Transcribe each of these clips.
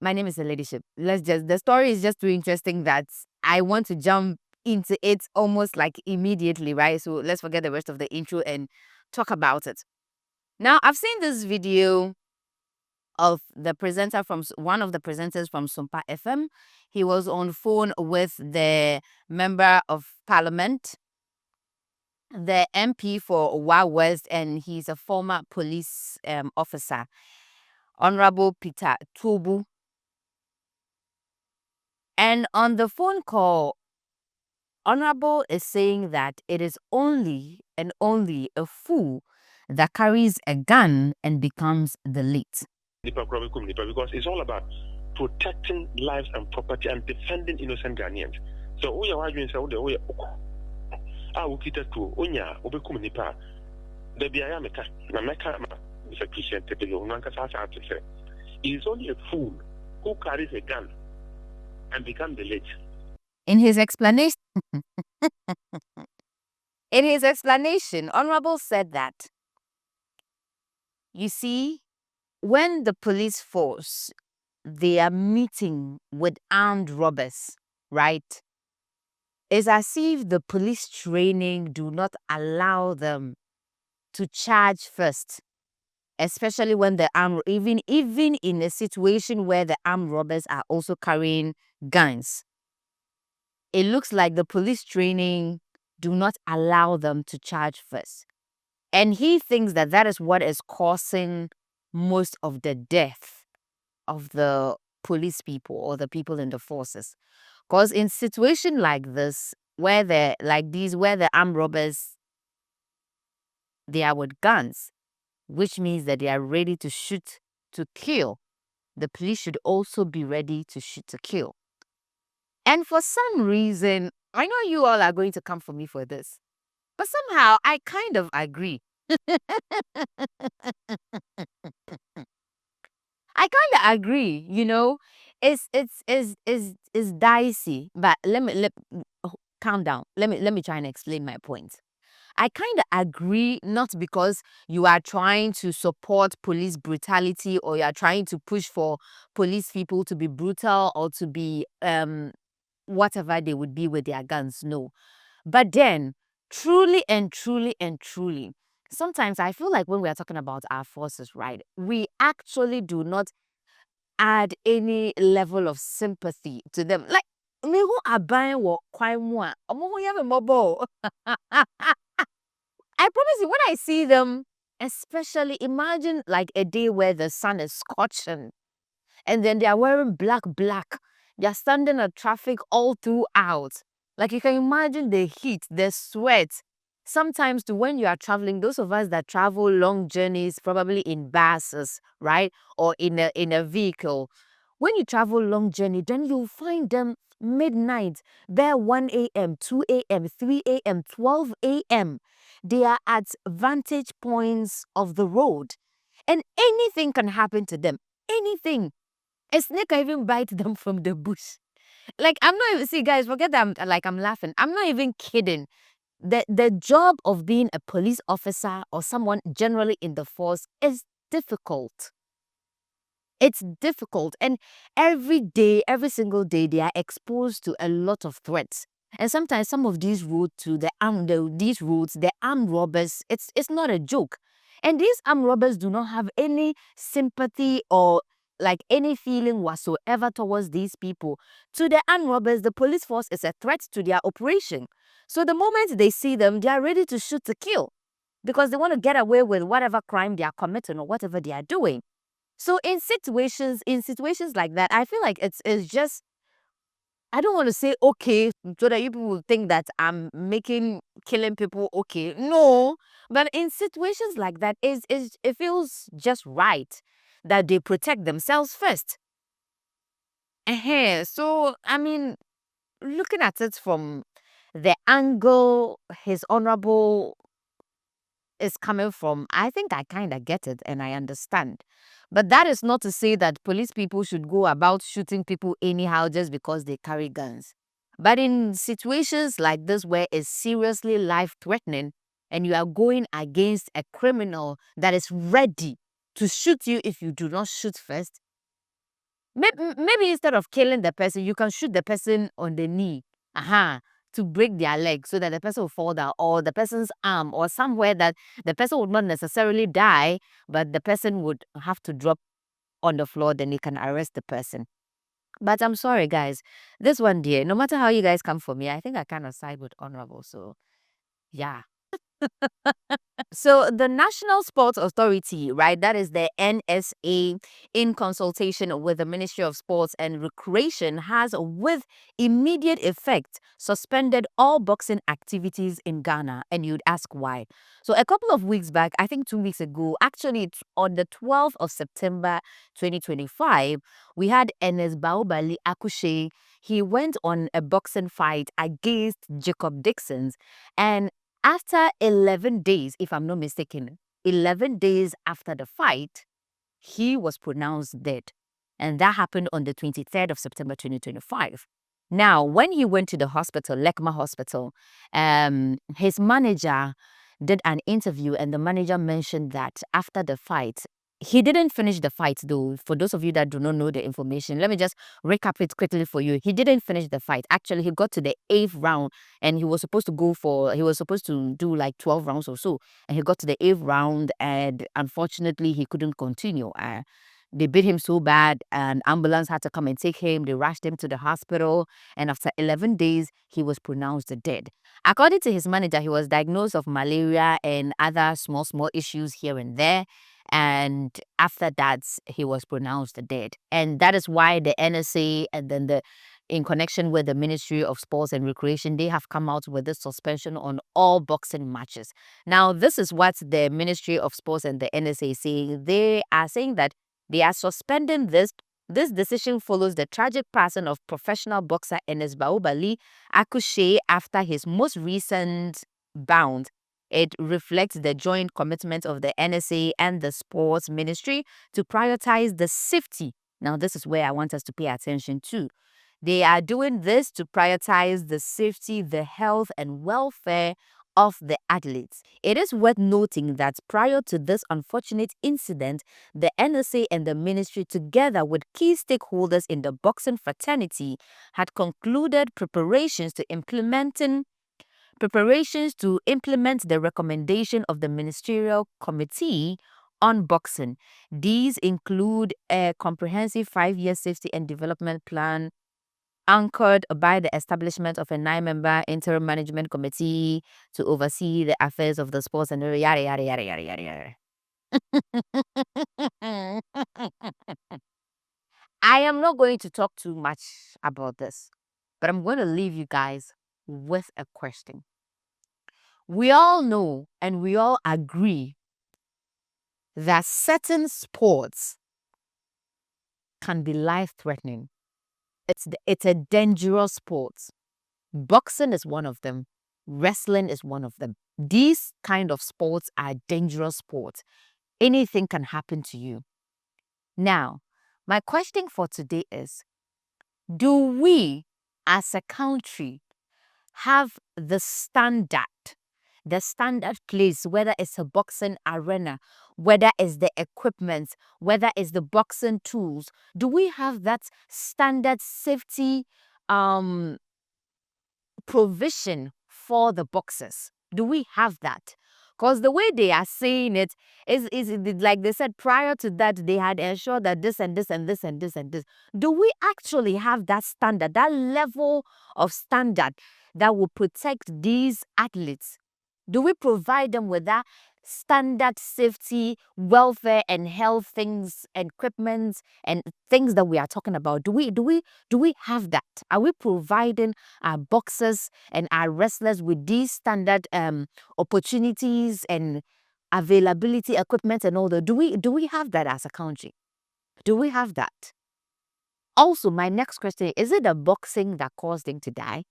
my name is a ladyship. The story is just too interesting that I want to jump into it almost like immediately, right? So let's forget the rest of the intro and talk about it. Now, I've seen this video of the presenter from one of the presenters from Sumpa FM. He was on phone with the member of parliament, the MP for WaWest, and he's a former police officer, Honorable Peter Toobu. And on the phone call, Honorable is saying that it is only and only a fool that carries a gun and becomes the lead. Because it's all about protecting lives and property and defending innocent Ghanaians. So, we are arguing so the way Ukita to Unya, Obekum Nipa, the Biameka, Nameka, Mr. Christian Tepio, Nankasa to say, it is only a fool who carries a gun and becomes the lead. In his explanation, Honorable said that, you see, when the police force, they are meeting with armed robbers, right? It's as if the police training do not allow them to charge first, especially when the even in a situation where the armed robbers are also carrying guns. It looks like the police training do not allow them to charge first. And he thinks that that is what is causing most of the death of the police people or the people in the forces. Because in situation like this, where the armed robbers, they are with guns, which means that they are ready to shoot to kill. The police should also be ready to shoot to kill. And for some reason, I know you all are going to come for me for this, but somehow I kind of agree. I kind of agree, you know. It's dicey, but calm down. Let me try and explain my point. I kind of agree, not because you are trying to support police brutality or you are trying to push for police people to be brutal or to be whatever they would be with their guns. No. But then, truly, sometimes I feel like when we are talking about our forces, right, we actually do not add any level of sympathy to them. Like, me who are buying what quite more. I promise you, when I see them, especially imagine like a day where the sun is scorching and then they are wearing black. They are standing at traffic all throughout. Like you can imagine the heat, the sweat. Sometimes to when you are traveling, those of us that travel long journeys, probably in buses, right? Or in a vehicle. When you travel long journey, then you'll find them midnight, there 1 a.m., 2 a.m., 3 a.m., 12 a.m. They are at vantage points of the road. And anything can happen to them. Anything. A snake can even bite them from the bush. Like, I'm not even, see guys, forget that I'm laughing. I'm not even kidding. The job of being a police officer or someone generally in the force is difficult. It's difficult. And every day, every single day, they are exposed to a lot of threats. And sometimes some of these routes the armed robbers, it's not a joke. And these armed robbers do not have any sympathy or like any feeling whatsoever towards these people. To the armed robbers, the police force is a threat to their operation. So the moment they see them, they are ready to shoot to kill because they want to get away with whatever crime they are committing or whatever they are doing. So in situations like that, I feel like it's just, I don't want to say okay so that you people will think that I'm making killing people okay. No, but in situations like that, it feels just right that they protect themselves first. So I mean, looking at it from the angle His Honorable is coming from, I think I kind of get it and I understand. But that is not to say that police people should go about shooting people anyhow just because they carry guns. But in situations like this where it's seriously life-threatening and you are going against a criminal that is ready to shoot you if you do not shoot first, Maybe instead of killing the person, you can shoot the person on the knee. To break their leg so that the person will fall down, or the person's arm, or somewhere that the person would not necessarily die, but the person would have to drop on the floor, then you can arrest the person. But I'm sorry, guys. This one, dear, no matter how you guys come for me, I think I kind of side with honorable. So, yeah. So the National Sports Authority, right, that is the NSA, in consultation with the Ministry of Sports and Recreation, has with immediate effect suspended all boxing activities in Ghana. And you'd ask why. So a couple of weeks back, I think 2 weeks ago, actually on the 12th of September 2025, we had Enes Baobali Akushe. He went on a boxing fight against Jacob Dixon, and after 11 days, if I'm not mistaken, 11 days after the fight, he was pronounced dead. And that happened on the 23rd of September 2025. Now, when he went to the hospital, Lekma Hospital, his manager did an interview, and the manager mentioned that after the fight, he didn't finish the fight though. For those of you that do not know the information, let me just recap it quickly for you. He didn't finish the fight. Actually, he got to the 8th round, and he was supposed to do like 12 rounds or so. And he got to the 8th round, and unfortunately, he couldn't continue. They beat him so bad, an ambulance had to come and take him. They rushed him to the hospital, and after 11 days, he was pronounced dead. According to his manager, he was diagnosed of malaria and other small issues here and there. And after that, he was pronounced dead. And that is why the NSA and then in connection with the Ministry of Sports and Recreation, they have come out with this suspension on all boxing matches. Now, this is what the Ministry of Sports and the NSA is saying. They are saying that they are suspending this. This decision follows the tragic passing of professional boxer Enes Baobali Akushe after his most recent bout. It reflects the joint commitment of the NSA and the Sports Ministry to prioritize the safety. Now, this is where I want us to pay attention to. They are doing this to prioritize the safety, the health, and welfare of the athletes. It is worth noting that prior to this unfortunate incident, the NSA and the ministry, together with key stakeholders in the boxing fraternity, had concluded preparations to implement the recommendation of the Ministerial Committee on Boxing. These include a comprehensive 5-year safety and development plan anchored by the establishment of a 9-member interim management committee to oversee the affairs of the sports and yada yada yada yada yada yada. I am not going to talk too much about this, but I'm going to leave you guys with a question. We all know and we all agree that certain sports can be life-threatening. It's a dangerous sport. Boxing is one of them. Wrestling is one of them. These kind of sports are dangerous sports. Anything can happen to you. Now, my question for today is, do we as a country have the standard place, whether it's a boxing arena, whether it's the equipment, whether it's the boxing tools? Do we have that standard safety provision for the boxers? Do we have that? Because the way they are saying it is like they said prior to that, they had ensured that this and this and this and this and this. Do we actually have that standard, that level of standard that will protect these athletes? Do we provide them with that standard safety, welfare, and health things, equipment, and things that we are talking about? Do we have that? Are we providing our boxers and our wrestlers with these standard opportunities and availability, equipment, and all that? Do we have that as a country? Do we have that? Also, my next question is it the boxing that caused him to die?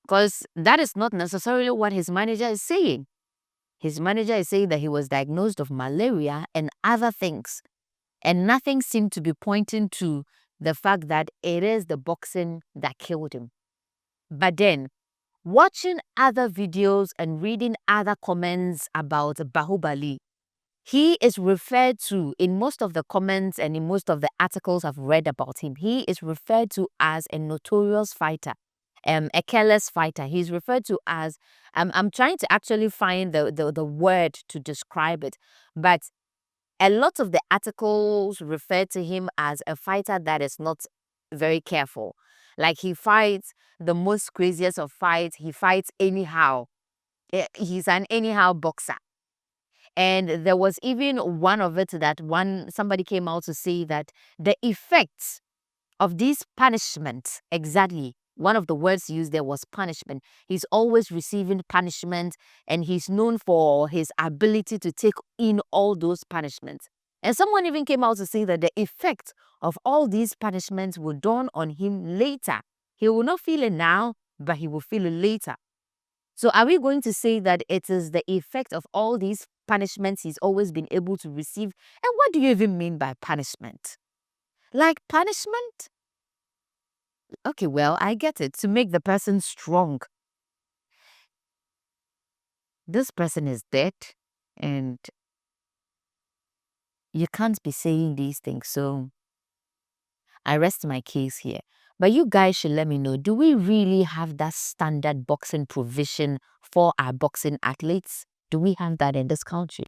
Because that is not necessarily what his manager is saying. His manager is saying that he was diagnosed of malaria and other things. And nothing seemed to be pointing to the fact that it is the boxing that killed him. But then, watching other videos and reading other comments about Bahubali, He is referred to in most of the comments and in most of the articles I've read about him. He is referred to as a notorious fighter, a careless fighter. He's referred to as, I'm trying to actually find the word to describe it, but a lot of the articles refer to him as a fighter that is not very careful. Like he fights the most craziest of fights. He fights anyhow. He's an anyhow boxer. And there was even one of it that somebody came out to say that the effects of these punishments, exactly, one of the words used there was punishment. He's always receiving punishment, and he's known for his ability to take in all those punishments. And someone even came out to say that the effect of all these punishments will dawn on him later. He will not feel it now, but he will feel it later. So are we going to say that it is the effect of all these punishments he's always been able to receive? And what do you even mean by punishment? Like punishment? Okay, well, I get it. To make the person strong. This person is dead, and you can't be saying these things. So I rest my case here. But you guys should let me know, do we really have that standard boxing provision for our boxing athletes? Do we have that in this country?